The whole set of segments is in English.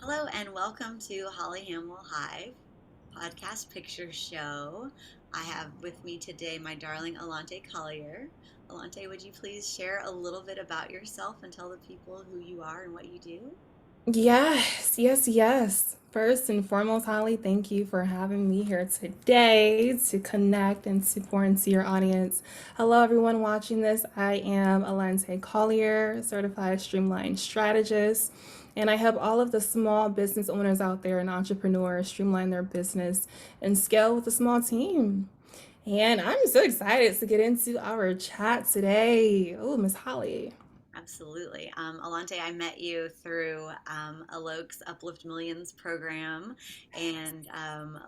Hello and welcome to Holly Hamel Hive podcast picture show. I have with me today my darling Allante Collier. Allante, would you please share a little bit about yourself and tell the people who you are and what you do? Yes, yes, yes. First and foremost, Holly, thank you for having me here today to connect and to pour into your audience. Hello, everyone watching this. I am Allante Collier, certified Streamline strategist, and I help all of the small business owners out there and entrepreneurs streamline their business and scale with a small team. And I'm so excited to get into our chat today. Oh, Miss Holly. Absolutely. Alante, I met you through Alok's Uplift Millions program and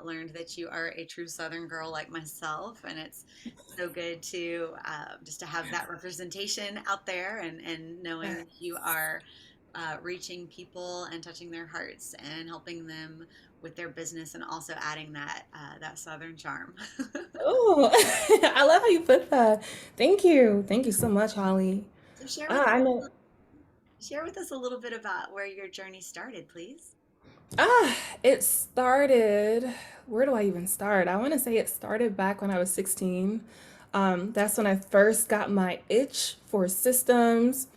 learned that you are a true Southern girl like myself. And it's so good to just to have that representation out there and knowing that you are reaching people and touching their hearts and helping them with their business and also adding that Southern charm. Oh, I love how you put that. Thank you. Thank you so much, Holly. So share with Ah, us I know. share with us a little bit about where your journey started, please. It started. Where do I even start? I want to say it started back when I was 16. That's when I first got my itch for systems.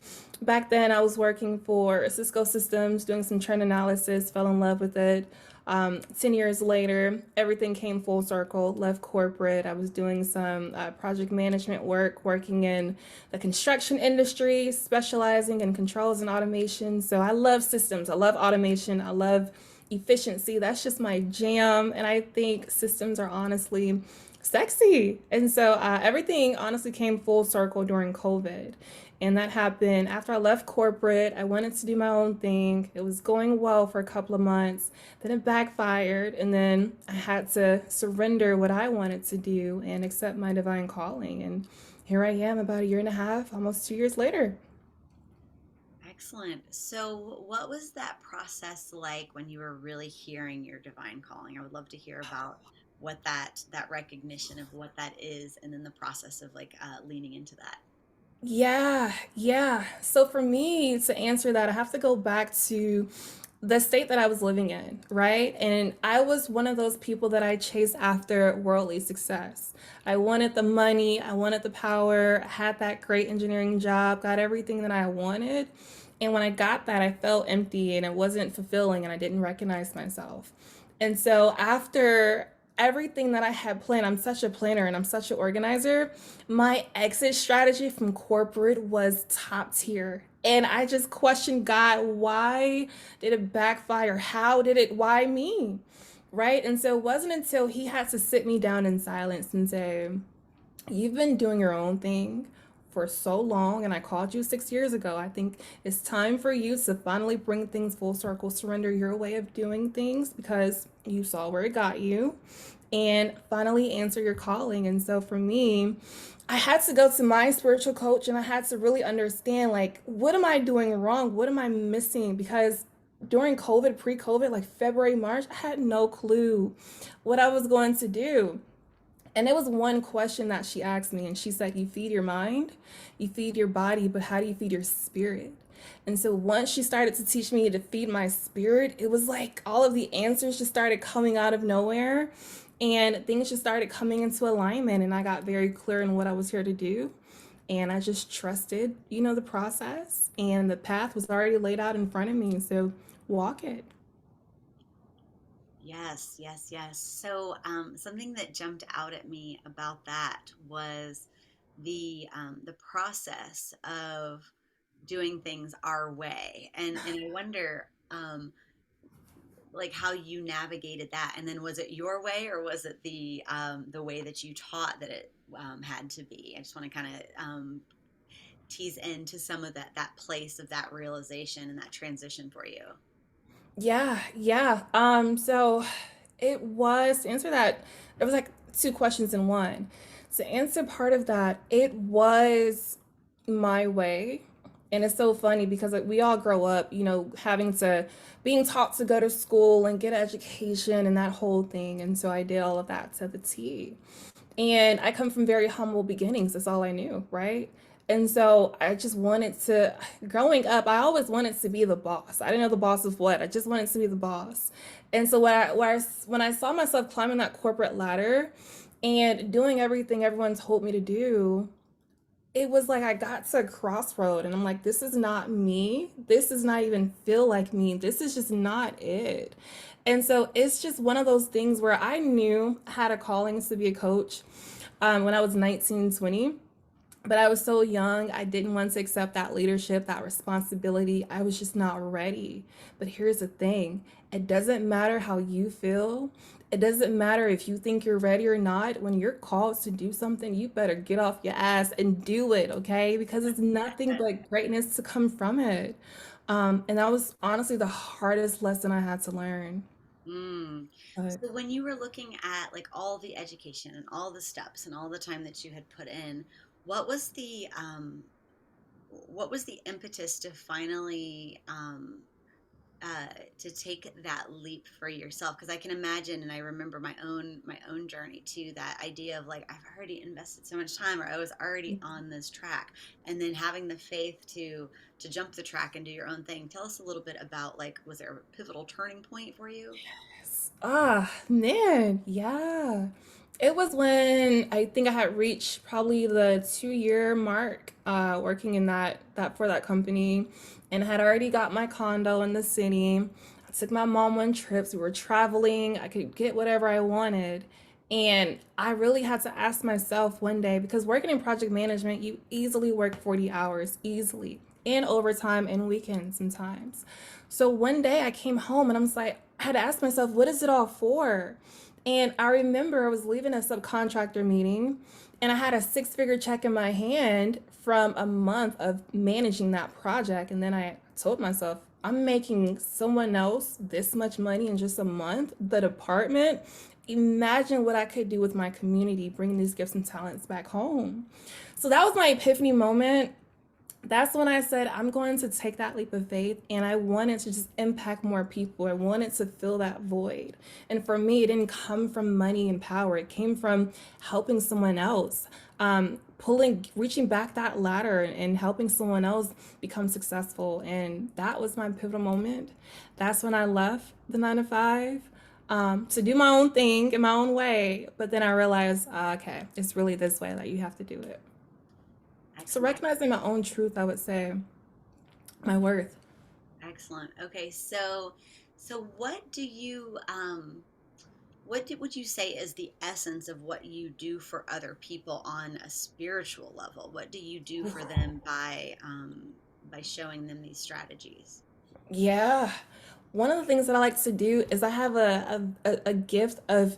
Back then, I was working for Cisco Systems, doing some trend analysis, fell in love with it. 10 years later, everything came full circle, left corporate. I was doing some project management work, working in the construction industry, specializing in controls and automation. So I love systems, I love automation, I love efficiency. That's just my jam. And I think systems are honestly sexy. And so everything honestly came full circle during COVID. And that happened after I left corporate. I wanted to do my own thing. It was going well for a couple of months. Then it backfired. And then I had to surrender what I wanted to do and accept my divine calling. And here I am about a year and a half, almost 2 years later. Excellent. So, what was that process like when you were really hearing your divine calling? I would love to hear about what that recognition of what that is, and then the process of like leaning into that. Yeah, yeah. So for me to answer that, I have to go back to the state that I was living in, right? And I was one of those people that I chased after worldly success. I wanted the money, I wanted the power, I had that great engineering job, got everything that I wanted. And when I got that, I felt empty and it wasn't fulfilling and I didn't recognize myself. And so after everything that I had planned, I'm such a planner and I'm such an organizer. My exit strategy from corporate was top tier. And I just questioned God, why did it backfire? How did it, why me? Right? And so it wasn't until he had to sit me down in silence and say, you've been doing your own thing for so long, and I called you 6 years ago. I think it's time for you to finally bring things full circle, surrender your way of doing things because you saw where it got you, and finally answer your calling. And so for me, I had to go to my spiritual coach and I had to really understand like, what am I doing wrong? What am I missing? Because during COVID, pre COVID, like February, March, I had no clue what I was going to do. And it was one question that she asked me, and she said, you feed your mind, you feed your body, but how do you feed your spirit? And so once she started to teach me to feed my spirit, it was like all of the answers just started coming out of nowhere and things just started coming into alignment. And I got very clear in what I was here to do. And I just trusted, the process, and the path was already laid out in front of me. So walk it. Yes, yes, yes. So, something that jumped out at me about that was the process of doing things our way, and I wonder, like how you navigated that, and then was it your way or was it the way that you taught that it had to be? I just want to kind of tease into some of that place of that realization and that transition for you. Yeah, yeah. So it was to answer that, there was like two questions in one. To answer part of that, it was my way. And it's so funny because like we all grow up, having to being taught to go to school and get education and that whole thing. And so I did all of that to the T. And I come from very humble beginnings. That's all I knew, right? And so I just wanted to, growing up, I always wanted to be the boss. I didn't know the boss of what. I just wanted to be the boss. And so when I saw myself climbing that corporate ladder and doing everything everyone told me to do, it was like I got to a crossroad and I'm like, this is not me. This does not even feel like me. This is just not it. And so it's just one of those things where I knew I had a calling to be a coach when I was 19, 20. But I was so young, I didn't want to accept that leadership, that responsibility. I was just not ready. But here's the thing, it doesn't matter how you feel. It doesn't matter if you think you're ready or not. When you're called to do something, you better get off your ass and do it, okay? Because it's nothing but greatness to come from it. And that was honestly the hardest lesson I had to learn. Mm. But So when you were looking at like all the education and all the steps and all the time that you had put in, what was the impetus to finally to take that leap for yourself? Because I can imagine, and I remember my own journey too. That idea of like I've already invested so much time, or I was already on this track, and then having the faith to jump the track and do your own thing. Tell us a little bit about like was there a pivotal turning point for you? man, yeah. It was when I think I had reached probably the 2 year mark working in that for that company and had already got my condo in the city. I took my mom on trips. We were traveling. I could get whatever I wanted. And I really had to ask myself one day because working in project management, you easily work 40 hours, easily, and overtime and weekends sometimes. So one day I came home and I was like, I had to ask myself, what is it all for? And I remember I was leaving a subcontractor meeting and I had a six-figure check in my hand from a month of managing that project. And then I told myself, I'm making someone else this much money in just a month, the department. Imagine what I could do with my community, bringing these gifts and talents back home. So that was my epiphany moment. That's when I said, I'm going to take that leap of faith and I wanted to just impact more people. I wanted to fill that void. And for me, it didn't come from money and power, it came from helping someone else, reaching back that ladder and helping someone else become successful. And that was my pivotal moment. That's when I left the 9 to 5. To do my own thing in my own way. But then I realized, okay, it's really this way that you have to do it. So Excellent. recognizing my own truth, I would say, my worth. Excellent. Okay, so would you say is the essence of what you do for other people on a spiritual level? What do you do for them by showing them these strategies? Yeah. One of the things that I like to do is I have a gift of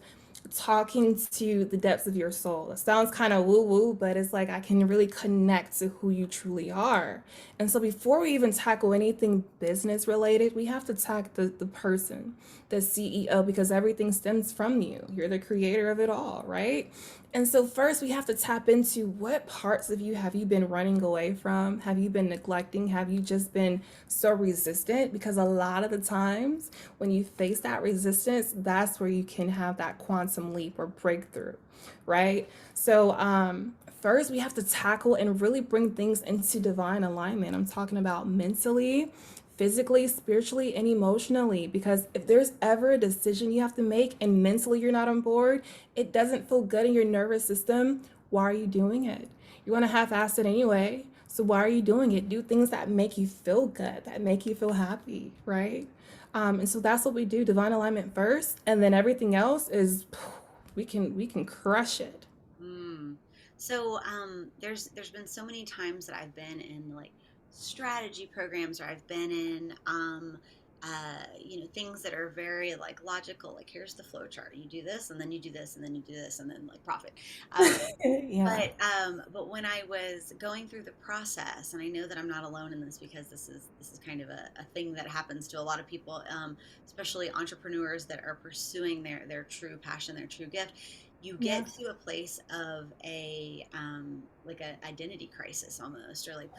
talking to the depths of your soul. It sounds kind of woo woo, but it's like I can really connect to who you truly are. And so before we even tackle anything business related, we have to tackle the person, the CEO, because everything stems from you. You're the creator of it all, right? And so first we have to tap into what parts of you have you been running away from? Have you been neglecting? Have you just been so resistant? Because a lot of the times when you face that resistance, that's where you can have that quantum leap or breakthrough, right? So first we have to tackle and really bring things into divine alignment. I'm talking about mentally, physically, spiritually, and emotionally. Because if there's ever a decision you have to make and mentally you're not on board, it doesn't feel good in your nervous system. Why are you doing it? You're going to half ass it anyway. So why are you doing it? Do things that make you feel good, that make you feel happy, right? And so that's what we do: divine alignment first, and then everything else is we can crush it. Mm. So there's been so many times that I've been in like strategy programs, or I've been in things that are very like logical. Like here's the flow chart. You do this, and then you do this, and then you do this, and then like profit. Um, Yeah. but when I was going through the process, and I know that I'm not alone in this because this is kind of a thing that happens to a lot of people, especially entrepreneurs that are pursuing their true passion, their true gift. You Yeah. get to a place of a like a identity crisis almost, or like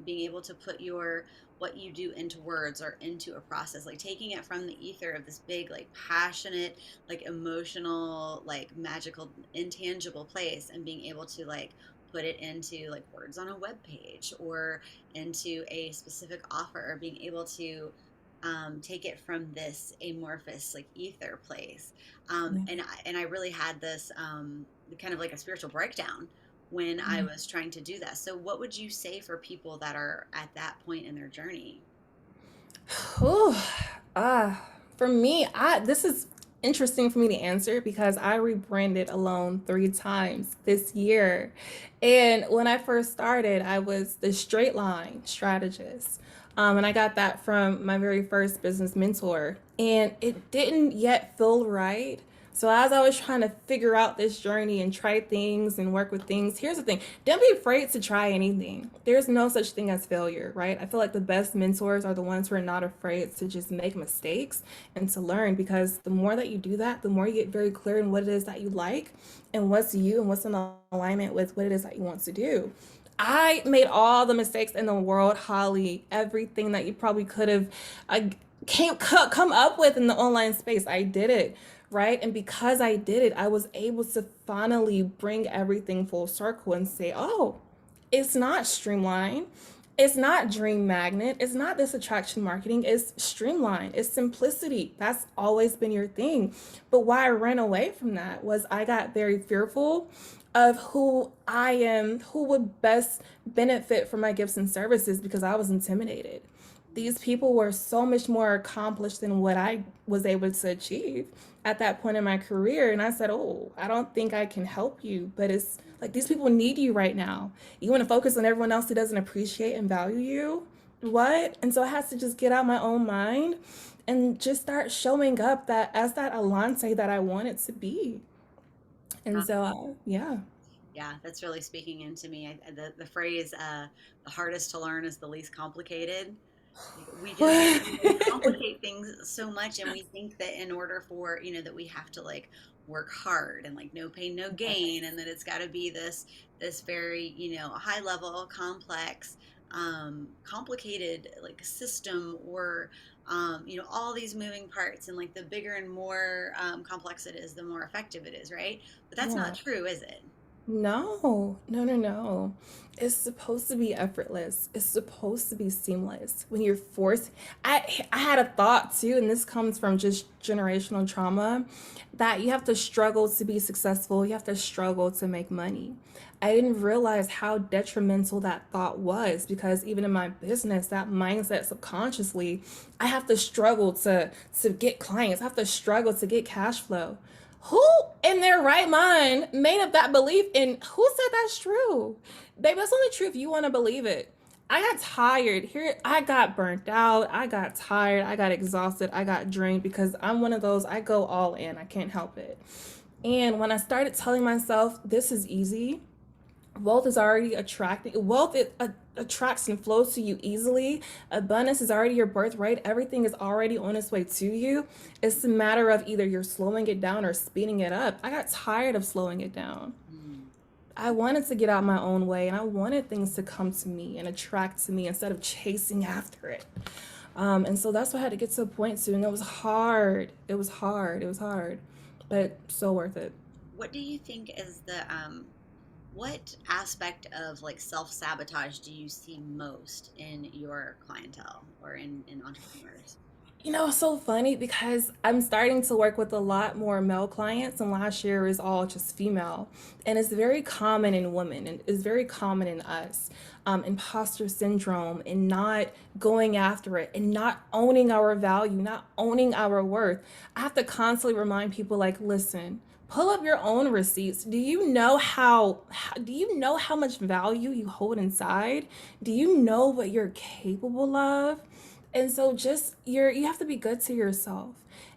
being able to put your what you do into words or into a process, like taking it from the ether of this big like passionate like emotional like magical intangible place and being able to like put it into like words on a web page or into a specific offer, or being able to take it from this amorphous like ether place. Yeah. And I really had this kind of like a spiritual breakdown when I was trying to do that. So what would you say for people that are at that point in their journey? Whew. Ah, for me, I this is interesting for me to answer because I rebranded alone 3 times this year. And when I first started, I was the straight line strategist. And I got that from my very first business mentor. And it didn't yet feel right. So as I was trying to figure out this journey and try things and work with things, here's the thing. Don't be afraid to try anything. There's no such thing as failure, right? I feel like the best mentors are the ones who are not afraid to just make mistakes and to learn, because the more that you do that, the more you get very clear in what it is that you like and what's you and what's in alignment with what it is that you want to do. I made all the mistakes in the world, Holly. Everything that you probably could have can't come up with in the online space. I did it, right? And because I did it, I was able to finally bring everything full circle and say, oh, it's not Streamline. It's not Dream Magnet. It's not this attraction marketing. It's Streamline. It's simplicity. That's always been your thing. But why I ran away from that was I got very fearful of who I am, who would best benefit from my gifts and services, because I was intimidated. These people were so much more accomplished than what I was able to achieve at that point in my career. And I said, oh, I don't think I can help you. But it's like these people need you right now. You want to focus on everyone else who doesn't appreciate and value you? What? And so I had to just get out my own mind and just start showing up that as that Allante that I wanted to be. And so, yeah. Yeah, that's really speaking into me. The phrase "the hardest to learn is the least complicated." Like, we complicate things so much, and we think that in order for that we have to like work hard and like no pain no gain, and that it's got to be this very high level, complex, complicated like system, or all these moving parts, and like the bigger and more complex it is, the more effective it is, right? But that's not Yeah. true, is it? No, no, no, no. It's supposed to be effortless. It's supposed to be seamless. When you're forced, I had a thought too, and this comes from just generational trauma, that you have to struggle to be successful. You have to struggle to make money. I didn't realize how detrimental that thought was, because even in my business, that mindset subconsciously, I have to struggle to get clients. I have to struggle to get cash flow. Who in their right mind made up that belief, and who said that's true? Baby, that's only true if you want to believe it. I got tired here. I got burnt out. I got tired. I got exhausted. I got drained, because I'm one of those, I go all in. I can't help it. And when I started telling myself this is easy, wealth is already attracting, wealth it attracts and flows to you easily, abundance is already your birthright, everything is already on its way to you. It's a matter of either you're slowing it down or speeding it up. I got tired of slowing it down. Mm. I wanted to get out my own way, and I wanted things to come to me and attract to me instead of chasing after it. And so that's what I had to get to a point to, and it was hard. It was hard. It was hard, but so worth it. What do you think is the what aspect of like self-sabotage do you see most in your clientele or in entrepreneurs? It's so funny because I'm starting to work with a lot more male clients, and last year is all just female. And it's very common in women, and it's very common in us. Imposter syndrome, and not going after it, and not owning our value, not owning our worth. I have to constantly remind people, like, listen, pull up your own receipts. Do you know how much value you hold inside? Do you know what you're capable of? And so just you have to be good to yourself.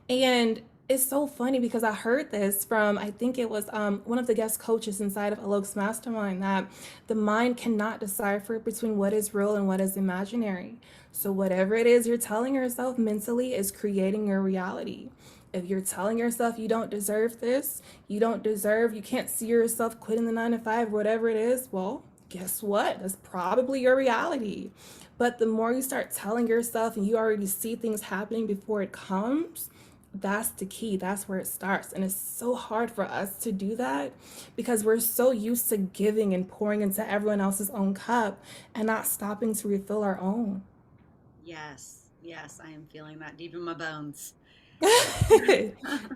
And it's so funny because I heard this from, I think it was one of the guest coaches inside of Alok's mastermind, that the mind cannot decipher between what is real and what is imaginary. So whatever it is you're telling yourself mentally is creating your reality. If you're telling yourself you don't deserve this, you can't see yourself quitting the 9 to 5, whatever it is, well, guess what? That's probably your reality. But the more you start telling yourself and you already see things happening before it comes, That's the key. That's where it starts. And it's so hard for us to do that because we're so used to giving and pouring into everyone else's own cup and not stopping to refill our own. Yes, yes, I am feeling that deep in my bones.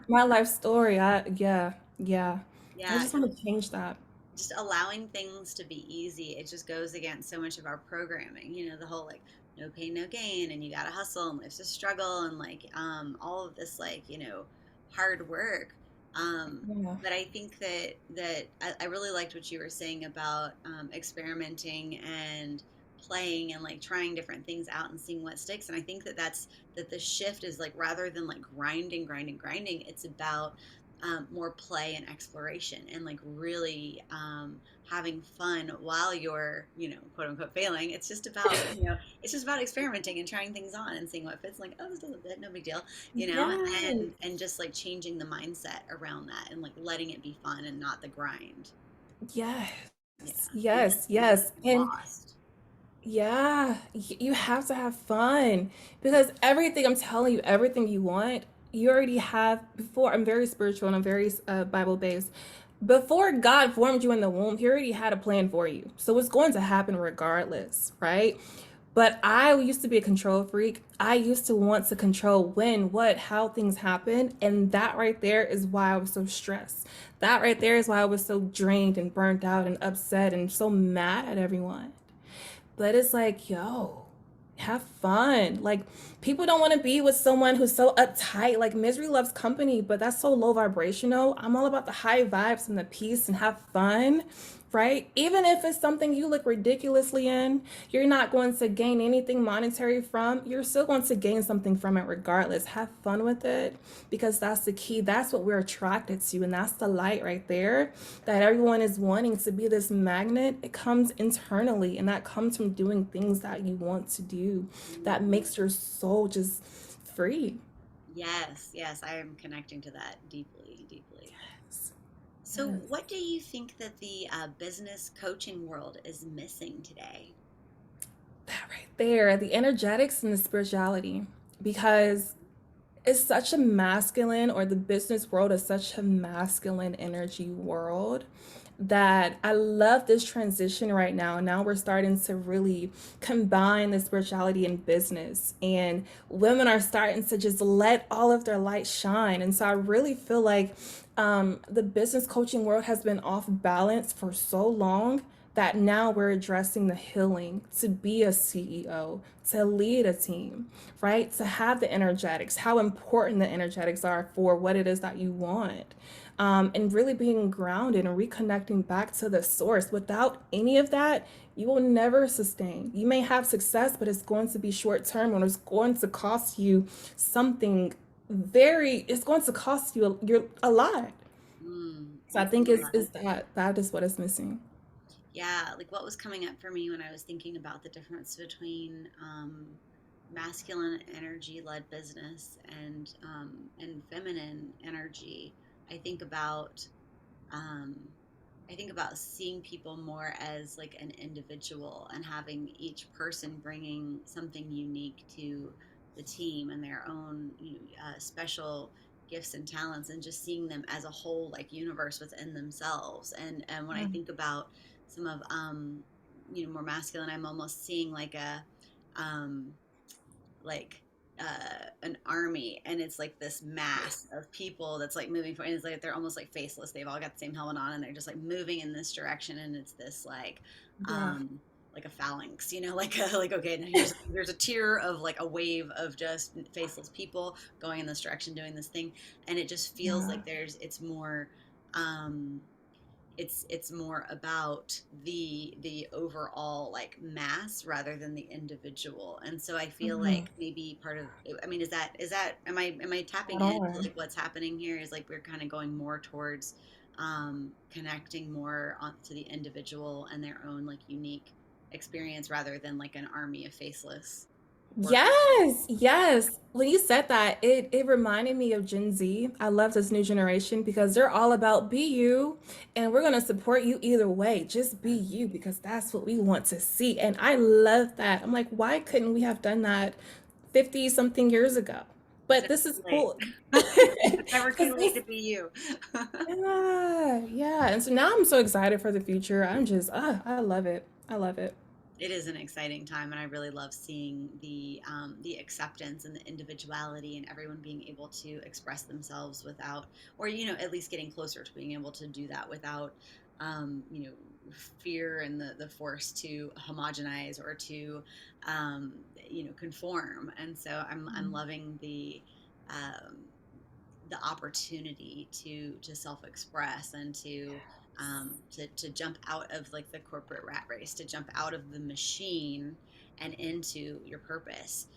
My life story. Yeah, yeah. I Yeah, just want to change that. just allowing things to be easy, it just goes against so much of our programming. The whole like no pain, no gain, and you gotta hustle and life's a struggle and like all of this like, hard work. Yeah. But I think that I really liked what you were saying about experimenting and playing and like trying different things out and seeing what sticks. And I think that the shift is like rather than like grinding, grinding, grinding, it's about more play and exploration and like really having fun while you're, quote unquote failing. It's just about, it's just about experimenting and trying things on and seeing what fits. Like, oh, this doesn't fit, no big deal, Yes. and just like changing the mindset around that and like letting it be fun and not the grind. Yes. Yeah, because Yes. you get Yes. And lost. yeah, you have to have fun because everything I'm telling you, everything you want, you already have before. I'm very spiritual and I'm very Bible based. Before God formed you in the womb, He already had a plan for you. So it's going to happen regardless, right? But I used to be a control freak. I used to want to control when, what, how things happen. And that right there is why I was so stressed. That right there is why I was so drained and burnt out and upset and so mad at everyone. But it's like, yo, have fun. Like, people don't want to be with someone who's so uptight. Like, misery loves company, but that's so low vibrational. I'm all about the high vibes and the peace and have fun, right? Even if it's something you look ridiculously in, you're not going to gain anything monetary from. You're still going to gain something from it regardless. Have fun with it because that's the key. That's what we're attracted to. And that's the light right there that everyone is wanting to be this magnet. It comes internally and that comes from doing things that you want to do that Mhm. makes your soul just free. Yes, yes, I am connecting to that deeply, deeply. Yes. So, Yes. what do you think that the business coaching world is missing today? That right there, the energetics and the spirituality. Because it's such a masculine, or the business world is such a masculine energy world that I love this transition right now. Now we're starting to really combine the spirituality and business, and women are starting to just let all of their light shine. And so I really feel like the business coaching world has been off balance for so long that now we're addressing the healing to be a CEO, to lead a team, right? To have the energetics, how important the energetics are for what it is that you want. And really being grounded and reconnecting back to the source. Without any of that, you will never sustain. You may have success, but it's going to be short term and it's going to cost you something it's going to cost you a lot. So I I'm think feeling that. it's that is what is missing. Yeah, like what was coming up for me when I was thinking about the difference between masculine energy led business and feminine energy. I think about um, I think about seeing people more as like an individual and having each person bringing something unique to the team and their own special gifts and talents, and just seeing them as a whole like universe within themselves. And when I Mm. think about some of more masculine, I'm almost seeing like a um, like an army, and it's like this mass of people that's like moving forward, and it's like they're almost like faceless, they've all got the same helmet on and they're just like moving in this direction, and it's this Yeah. like a phalanx, like a like okay, now here's a tier of like a wave of just faceless people going in this direction doing this thing, and it just feels Yeah. like it's more um it's more about the overall like mass rather than the individual. And so I feel Mhm. like maybe part of, I mean, is that am I tapping Spot into on. like what's happening here is like we're kind of going more towards connecting more on to the individual and their own like unique experience rather than like an army of faceless workers. Yes, yes. When you said that, it reminded me of Gen Z. I love this new generation because they're all about be you, and we're gonna support you either way. Just be you because that's what we want to see. And I love that. I'm like, why couldn't we have done that 50 something years ago? But Never this is too late. cool. It's never too Because late this, to be you. yeah, yeah. And so now I'm so excited for the future. I'm just, I love it. I love it. It is an exciting time, and I really love seeing the acceptance and the individuality, and everyone being able to express themselves without, or at least getting closer to being able to do that without, um, you know, fear and the force to homogenize or to, conform. And so I'm loving um, the opportunity to self-express and to jump out of like the corporate rat race, to jump out of the machine and into your purpose.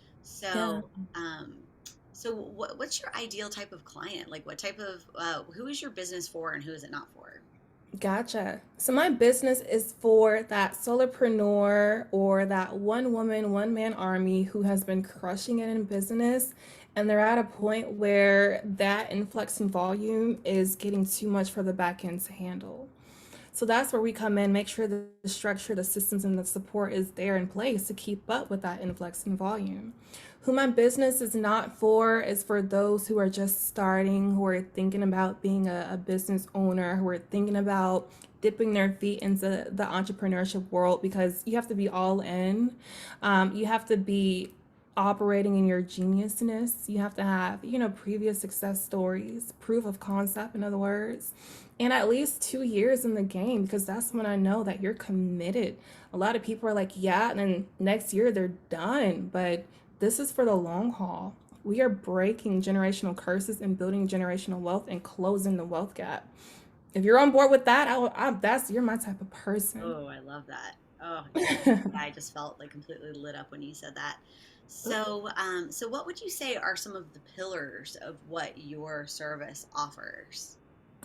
Yeah. So what's your ideal type of client? Like what type of who is your business for and who is it not for? Gotcha. So my business is for that solopreneur or that one woman, one man army who has been crushing it in business, and they're at a point where that influx in volume is getting too much for the back end to handle. So that's where we come in, make sure the structure, the systems, and the support is there in place to keep up with that influx in volume. Who my business is not for is for those who are just starting, who are thinking about being a business owner, who are thinking about dipping their feet into the entrepreneurship world because you have to be all in. You have to be operating in your geniusness. You have to have, previous success stories, proof of concept, in other words, and at least 2 years in the game because that's when I know that you're committed. A lot of people are like, yeah, and then next year they're done. But this is for the long haul. We are breaking generational curses and building generational wealth and closing the wealth gap. If you're on board with that, you're my type of person. Oh, I love that. Oh, yeah, I just felt like completely lit up when you said that. So what would you say are some of the pillars of what your service offers?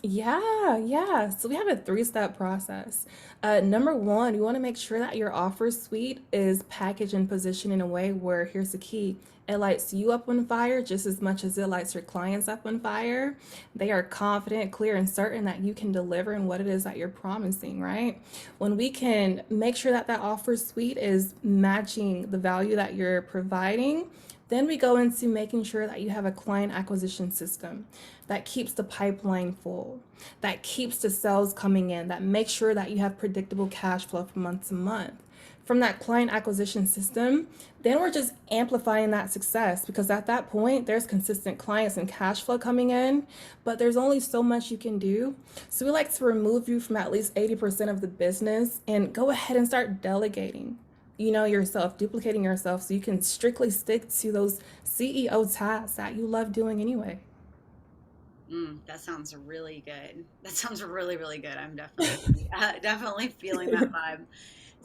Yeah, yeah. So we have a three-step process. Number one, you want to make sure that your offer suite is packaged and positioned in a way where here's the key. It lights you up on fire just as much as it lights your clients up on fire. They are confident, clear, and certain that you can deliver in what it is that you're promising, right? When we can make sure that that offer suite is matching the value that you're providing, then we go into making sure that you have a client acquisition system that keeps the pipeline full, that keeps the sales coming in, that makes sure that you have predictable cash flow from month to month. From that client acquisition system, then we're just amplifying that success because at that point, there's consistent clients and cash flow coming in, but there's only so much you can do. So we like to remove you from at least 80% of the business and go ahead and start delegating yourself, duplicating yourself so you can strictly stick to those CEO tasks that you love doing anyway. That sounds really good. That sounds really, really good. I'm definitely definitely feeling that vibe.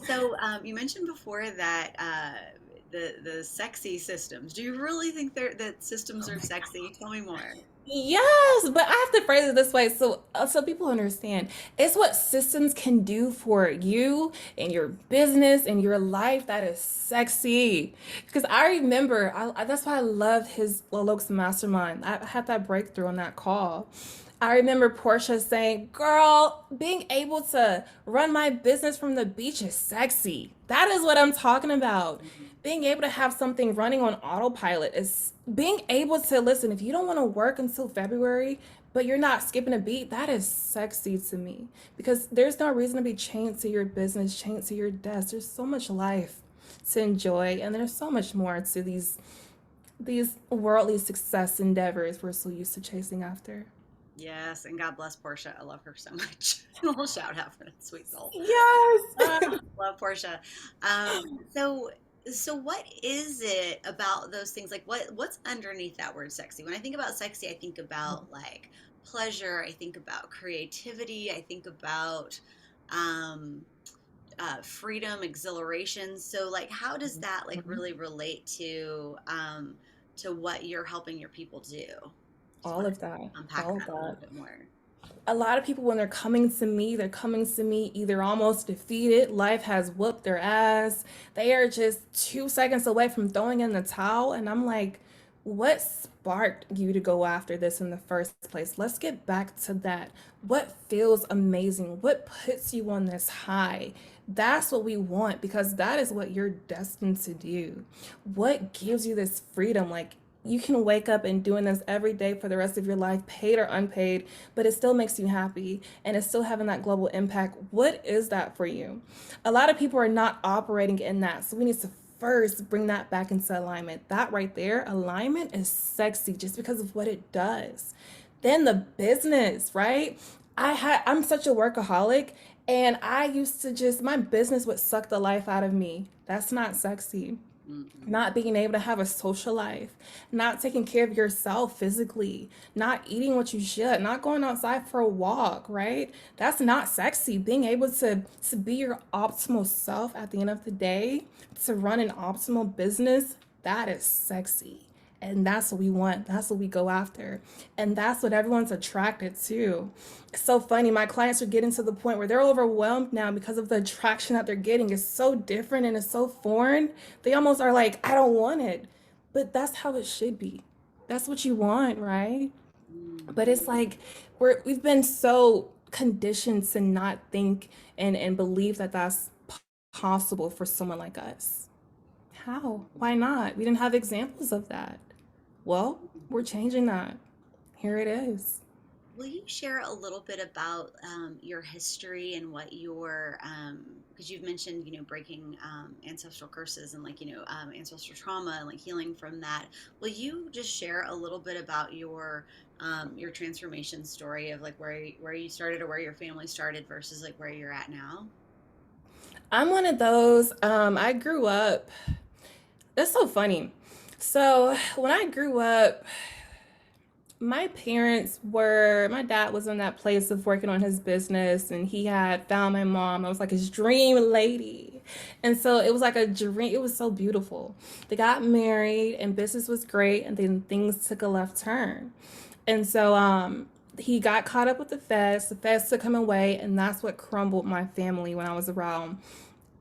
So you mentioned before that the sexy systems. Do you really think that systems Oh are my sexy? Tell me more. Yes, but I have to phrase it this way so people understand. It's what systems can do for you and your business and your life that is sexy. Because I remember, that's why I loved his Lolok's mastermind. I had that breakthrough on that call. I remember Portia saying, "Girl, being able to run my business from the beach is sexy. That is what I'm talking about. Mhm. Being able to have something running on autopilot is being able to listen. If you don't want to work until February, but you're not skipping a beat, that is sexy to me because there's no reason to be chained to your business, chained to your desk. There's so much life to enjoy, and there's so much more to these worldly success endeavors we're so used to chasing after." Yes, and God bless Portia. I love her so much. A little shout out for that sweet soul. Yes. Love Portia. So what is it about those things? Like what's underneath that word sexy? When I think about sexy, I think about like pleasure, I think about creativity, I think about um freedom, exhilaration. So like how does that like really relate to what you're helping your people do? Just All want of that. to unpack All of that a little that. bit more. A lot of people, when they're coming to me either almost defeated, life has whooped their ass. They are just 2 seconds away from throwing in the towel. And I'm like, what sparked you to go after this in the first place? Let's get back to that. What feels amazing? What puts you on this high? That's what we want because that is what you're destined to do. What gives you this freedom? Like, you can wake up and doing this every day for the rest of your life, paid or unpaid, but it still makes you happy and it's still having that global impact. What is that for you? A lot of people are not operating in that. So we need to first bring that back into alignment. That right there, alignment is sexy just because of what it does. Then the business, right? I'm such a workaholic and I used to just my business would suck the life out of me. That's not sexy. Mm-mm. Not being able to have a social life, not taking care of yourself physically, not eating what you should, not going outside for a walk, right? That's not sexy. Being able to be your optimal self at the end of the day, to run an optimal business, that is sexy. And that's what we want. That's what we go after. And that's what everyone's attracted to. It's so funny. My clients are getting to the point where they're overwhelmed now because of the attraction that they're getting. It's so different and it's so foreign. They almost are like, I don't want it. But that's how it should be. That's what you want, right? But Mm-hmm. it's like we've been so conditioned to not think and believe that that's possible for someone like us. How? Why not? We didn't have examples of that. Well, we're changing that. Here it is. Will you share a little bit about your history and what your, because you've mentioned, breaking ancestral curses and like, ancestral trauma and like healing from that. Will you just share a little bit about your transformation story of like where you started or where your family started versus like where you're at now? I'm one of those. I grew up. That's so funny. So when I grew up, my dad was in that place of working on his business and he had found my mom. I was like his dream lady. And so it was like a dream. It was so beautiful. They got married and business was great. And then things took a left turn. And so he got caught up with the feds. The feds took him away. And that's what crumbled my family when I was around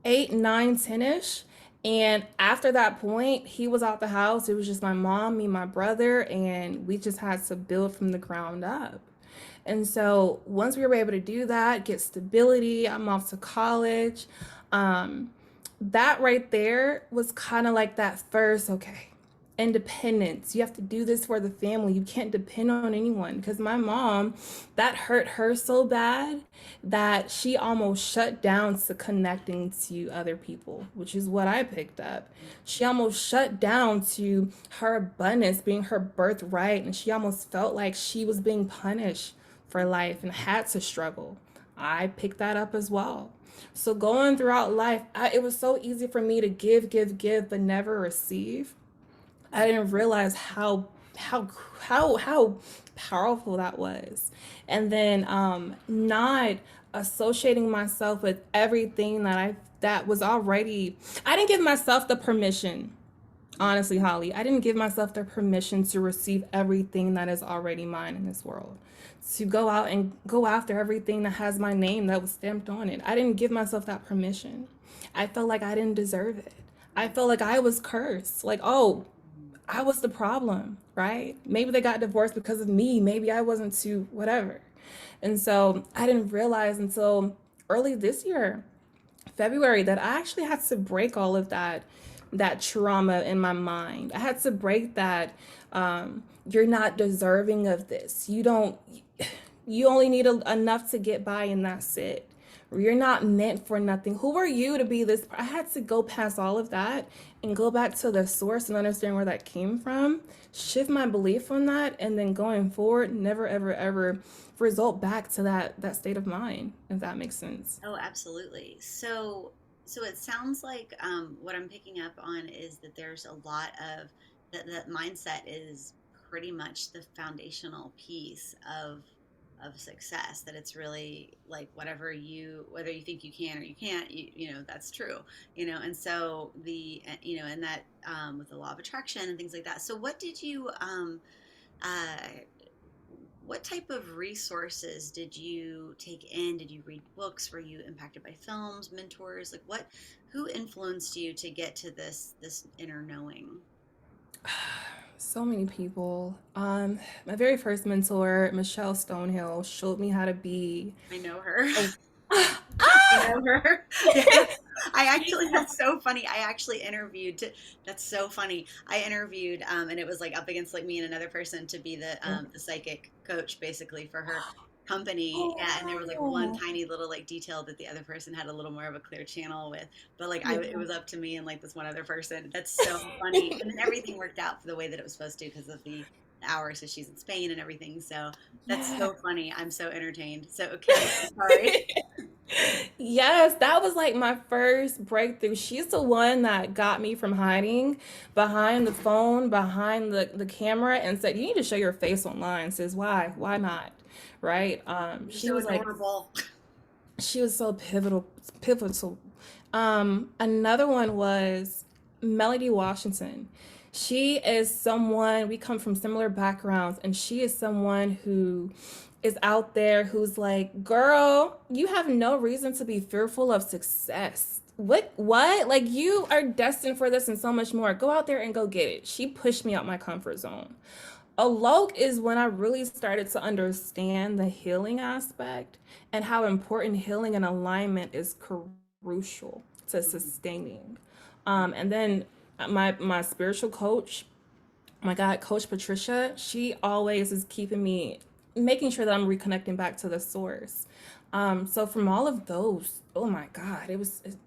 8, 9, 10-ish. And after that point, he was out the house. It was just my mom, me, my brother, and we just had to build from the ground up. And so once we were able to do that, get stability, I'm off to college. Um, that right there was kind of like that first, okay, independence. You have to do this for the family. You can't depend on anyone because my mom, that hurt her so bad that she almost shut down to connecting to other people, which is what I picked up. She almost shut down to her abundance being her birthright, and she almost felt like she was being punished for life and had to struggle. I picked that up as well. So going throughout life, it was so easy for me to give, give, give, but never receive. I didn't realize how how powerful that was. And then not associating myself with everything that was already I didn't give myself the permission. Honestly, Holly, I didn't give myself the permission to receive everything that is already mine in this world. To go out and go after everything that has my name that was stamped on it. I didn't give myself that permission. I felt like I didn't deserve it. I felt like I was cursed. Like, oh, I was the problem, right? Maybe they got divorced because of me. Maybe I wasn't too, whatever. And so I didn't realize until early this year, February, that I actually had to break all of that trauma in my mind. I had to break that you're not deserving of this. You only need enough to get by and that's it. You're not meant for nothing. Who are you to be this? I had to go past all of that and go back to the source and understand where that came from, shift my belief on that, and then going forward, never ever ever result back to that state of mind, if that makes sense. Oh, absolutely. So it sounds like what I'm picking up on is that there's a lot of that mindset is pretty much the foundational piece of success. That it's really like whether you think you can or you can't, that's true. And so and that with the law of attraction and things like that. So uh, what type of resources did you take in? Did you read books? Were you impacted by films, mentors? Like who influenced you to get to this inner knowing? So many people. My very first mentor, Michelle Stonehill, showed me how to be I know her. a I know her. Yeah. I actually, Yeah. that's so funny. I actually that's so funny. I interviewed, and it was like up against like me and another person to be the psychic coach basically for her company. And there was like one Oh, tiny little like detail that the other person had a little more of a clear channel with, but like it wow. was up to me and like this one other person. That's so funny. And then everything worked out for the way that it was supposed to because of the hours. So she's in Spain and everything. So that's Yeah. so funny. I'm so entertained. So, okay, sorry. Yes, that was like my first breakthrough. She's the one that got me from hiding behind the phone, behind the camera, and said, "You need to show your face online." Says, "Why? Why not?" Right? You're She so was like, adorable. she was so pivotal. Another one was Melody Washington. She is someone, we come from similar backgrounds, and she is someone who is out there who's like, girl, you have no reason to be fearful of success. What? Like, you are destined for this and so much more. Go out there and go get it. She pushed me out my comfort zone. Alok is when I really started to understand the healing aspect and how important healing and alignment is crucial to Mhm, sustaining. And then my spiritual coach, my God, Coach Patricia, she always is keeping me, making sure that I'm reconnecting back to the source. So from all of those, oh my God,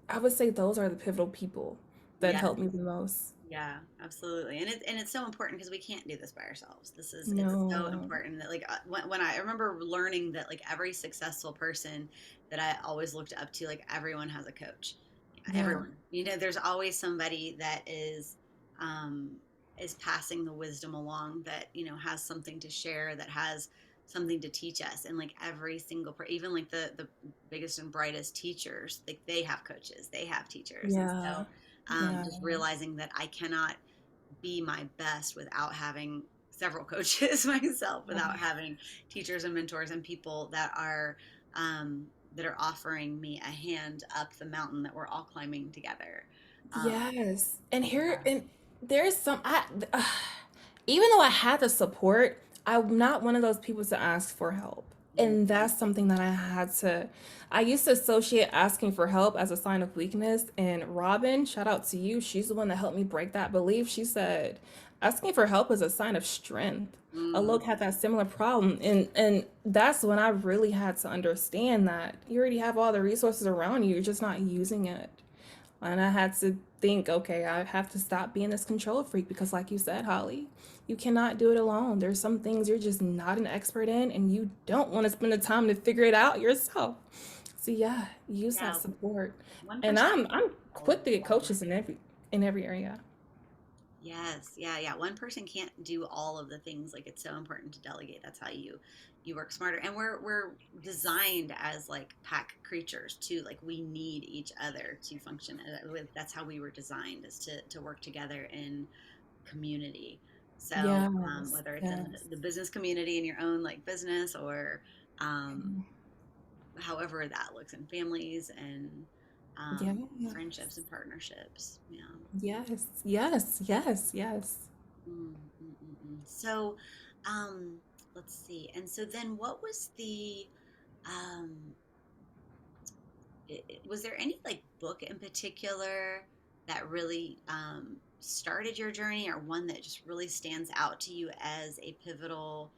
I would say those are the pivotal people that yeah, helped me the most. yeah, absolutely. And it's so important because we can't do this by ourselves. It's so No. important that like when I remember learning that like every successful person that I always looked up to, like everyone has a coach. Yeah. Everyone. You know, there's always somebody that um is passing the wisdom along that, you know, has something to share, that has something to teach us. And like every single even like the biggest and brightest teachers, like they have coaches, they have teachers. And Yeah. so Yeah. just realizing that I cannot be my best without having several coaches myself, without having teachers and mentors and people that are offering me a hand up the mountain that we're all climbing together. Um, Yes. And here, yeah. and there's some, even though I had the support, I'm not one of those people to ask for help. And Mhm. that's something that I used to associate asking for help as a sign of weakness. And Robin, shout out to you. She's the one that helped me break that belief. She said, asking for help is a sign of strength. Alok Mhm. had that similar problem. And that's when I really had to understand that you already have all the resources around you. You're just not using it. And I had to think, okay, I have to stop being this control freak because, like you said, Holly, you cannot do it alone. There's some things you're just not an expert in, and you don't want to spend the time to figure it out yourself. So yeah, use that Yeah, support. one And person. I'm quick to get coaches in every area. Yes, yeah, yeah. One person can't do all of the things. Like it's so important to delegate. That's how you work smarter. And we're designed as like pack creatures too. Like we need each other to function. That's how we were designed, is to work together in community. So Yes, whether it's in yes, the business community in your own like business, or um, however that looks in families and yeah, friendships and partnerships. Yeah. yes, yes, yes, yes. Mm, mm, mm, mm. So, um, let's see. And so then what was um, was there any like book in particular that really started your journey, or one that just really stands out to you as a pivotal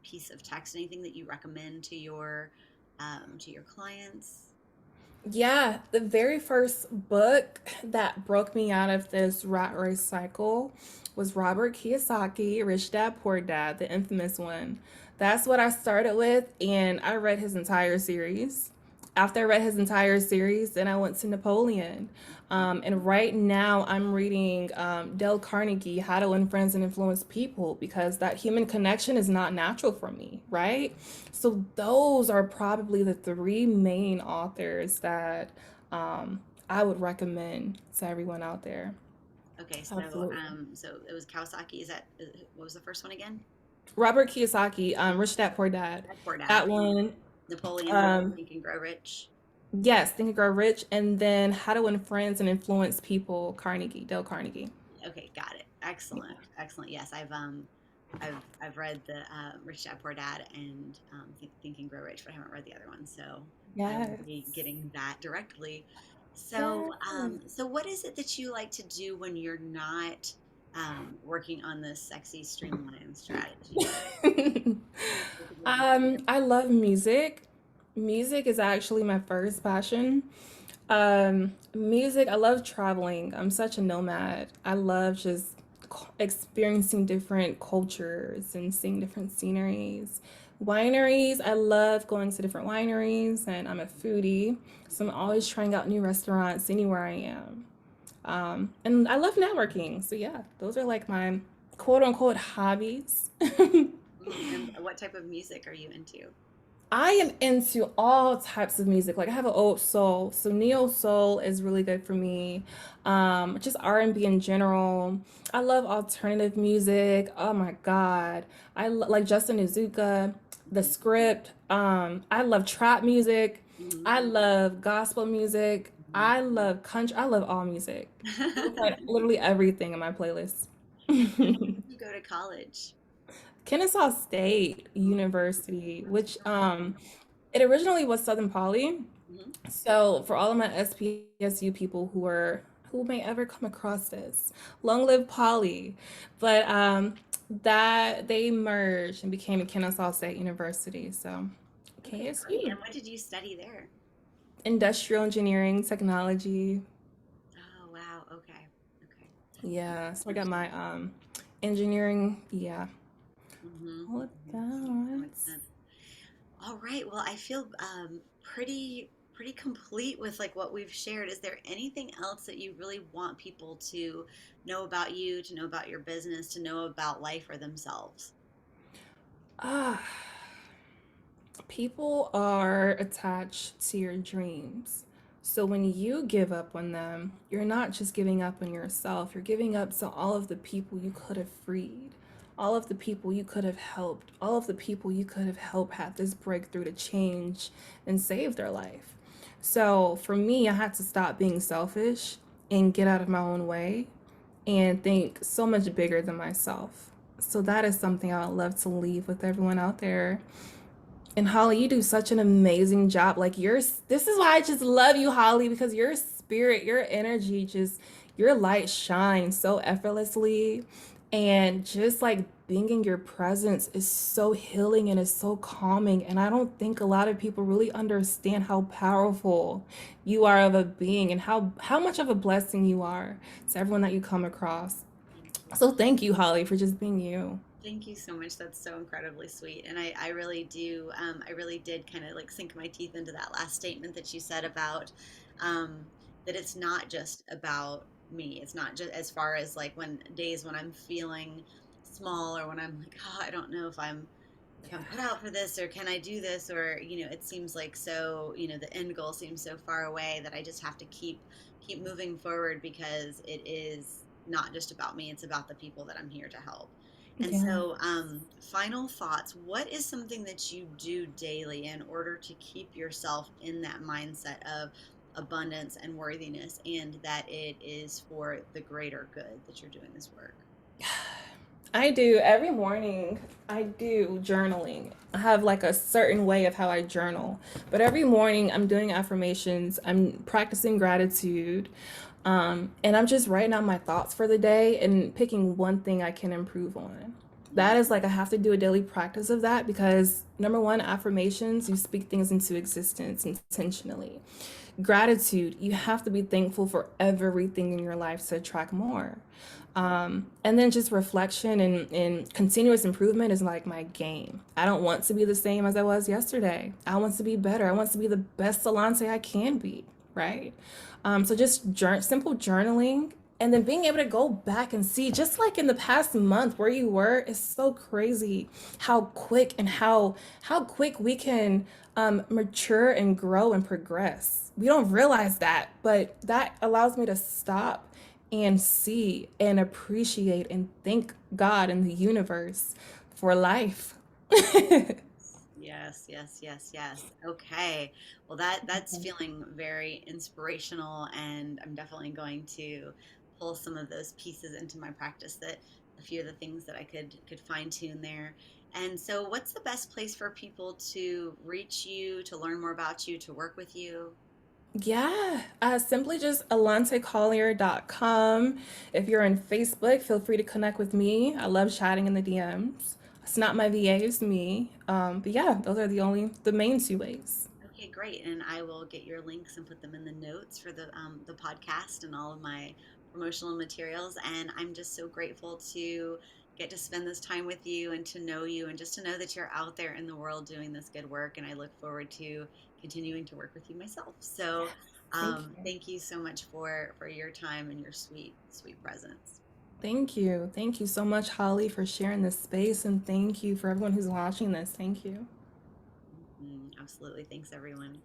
piece of text? Anything that you recommend to your clients? Yeah, the very first book that broke me out of this rat race cycle was Robert Kiyosaki, Rich Dad Poor Dad, the infamous one. That's what I started with, and I read his entire series. After I read his entire series, then I went to Napoleon. And right now, I'm reading Dale Carnegie, How to Win Friends and Influence People, because that human connection is not natural for me, right? So those are probably the three main authors that um, I would recommend to everyone out there. Okay, so Absolutely. so it was Kawasaki. Is that what was the first one again? Robert Kiyosaki, Rich Dad Poor Dad. Dad Poor Dad. That one, Napoleon was um, Think and Grow Rich. yes, Think and Grow Rich, and then How to Win Friends and Influence People, Carnegie, Dale Carnegie. Okay, got it. Excellent, excellent. Yes, I've read the Rich Dad Poor Dad and Think and Grow Rich, but I haven't read the other one, so I will Yes. be getting that directly. Yeah. So what is it that you like to do when you're not working on this sexy streamline strategy? What would you do? I love music. Music is actually my first passion. Music, I love traveling. I'm such a nomad. I love just experiencing different cultures and seeing different sceneries. Wineries, I love going to different wineries, and I'm a foodie, so I'm always trying out new restaurants anywhere I am. And I love networking. So yeah, those are like my quote unquote hobbies. And what type of music are you into? I am into all types of music. Like I have an old soul, so neo soul is really good for me. Just R&B in general. I love alternative music. Oh my God, like Justin Azuka, The Script. I love trap music. Mhm. I love gospel music. Mhm. I love country. I love all music. You'll find literally everything in my playlist. And where did you go to college? Kennesaw State University, which it originally was Southern Poly. Mhm. So for all of my SPSU people who may ever come across this, long live Poly. But that they merged and became Kennesaw State University. So Okay, great. KSU. And what did you study there? Industrial engineering, technology. Oh, wow. Okay. Okay. Yeah. So I got my engineering, yeah. Mm-hmm. All of Makes so that. much sense. All right. Well, I feel pretty complete with like what we've shared. Is there anything else that you really want people to know about you, to know about your business, to know about life or themselves? Ah, people are attached to your dreams. So when you give up on them, you're not just giving up on yourself, you're giving up to all of the people you could have freed, all of the people you could have helped, all of the people you could have helped have this breakthrough to change and save their life. So for me, I had to stop being selfish and get out of my own way and think so much bigger than myself. So that is something I would love to leave with everyone out there. And Holly, you do such an amazing job. Like this is why I just love you, Holly, because your spirit, your energy, just your light shines so effortlessly. And just like being in your presence is so healing and is so calming. And I don't think a lot of people really understand how powerful you are of a being and how much of a blessing you are to everyone that you come across. Thank you. So thank you, Holly, for just being you. Thank you so much. That's so incredibly sweet. And I really do, I really did kind of like sink my teeth into that last statement that you said about um, that it's not just about me. It's not just as far as like when days when I'm feeling small or when I'm like, oh, I don't know if I'm cut out for this or can I do this or it seems like so the end goal seems so far away that I just have to keep moving forward because it is not just about me, it's about the people that I'm here to help. And Yeah. so final thoughts, what is something that you do daily in order to keep yourself in that mindset of abundance and worthiness and that it is for the greater good that you're doing this work? I do every morning. I do journaling. I have like a certain way of how I journal, but every morning I'm doing affirmations. I'm practicing gratitude, and I'm just writing out my thoughts for the day and picking one thing I can improve on. Mm, That is like I have to do a daily practice of that because number one, affirmations, you speak things into existence intentionally. Gratitude, you have to be thankful for everything in your life to attract more. And then just reflection and continuous improvement is like my game. I don't want to be the same as I was yesterday. I want to be better. I want to be the best Alante I can be, right? So just simple journaling and then being able to go back and see, just like in the past month where you were, is so crazy how quick and how quick we can mature and grow and progress. We don't realize that, but that allows me to stop and see and appreciate and thank God and the universe for life. yes, yes, yes, yes. Okay. Well, that's feeling very inspirational, and I'm definitely going to pull some of those pieces into my practice that a few of the things that I could fine tune there. And so, what's the best place for people to reach you, to learn more about you, to work with you? Yeah, simply just allantecollier.com. If you're on Facebook, feel free to connect with me. I love chatting in the DMs. It's not my VA, it's me. But yeah, those are the main two ways. Okay, great. And I will get your links and put them in the notes for the podcast and all of my promotional materials. And I'm just so grateful to get to spend this time with you and to know you and just to know that you're out there in the world doing this good work. And I look forward to continuing to work with you myself. So Thank you. thank you so much for your time and your sweet presence. Thank you. Thank you so much, Holly, for sharing this space. And thank you for everyone who's watching this. Thank you. Absolutely. Thanks, everyone.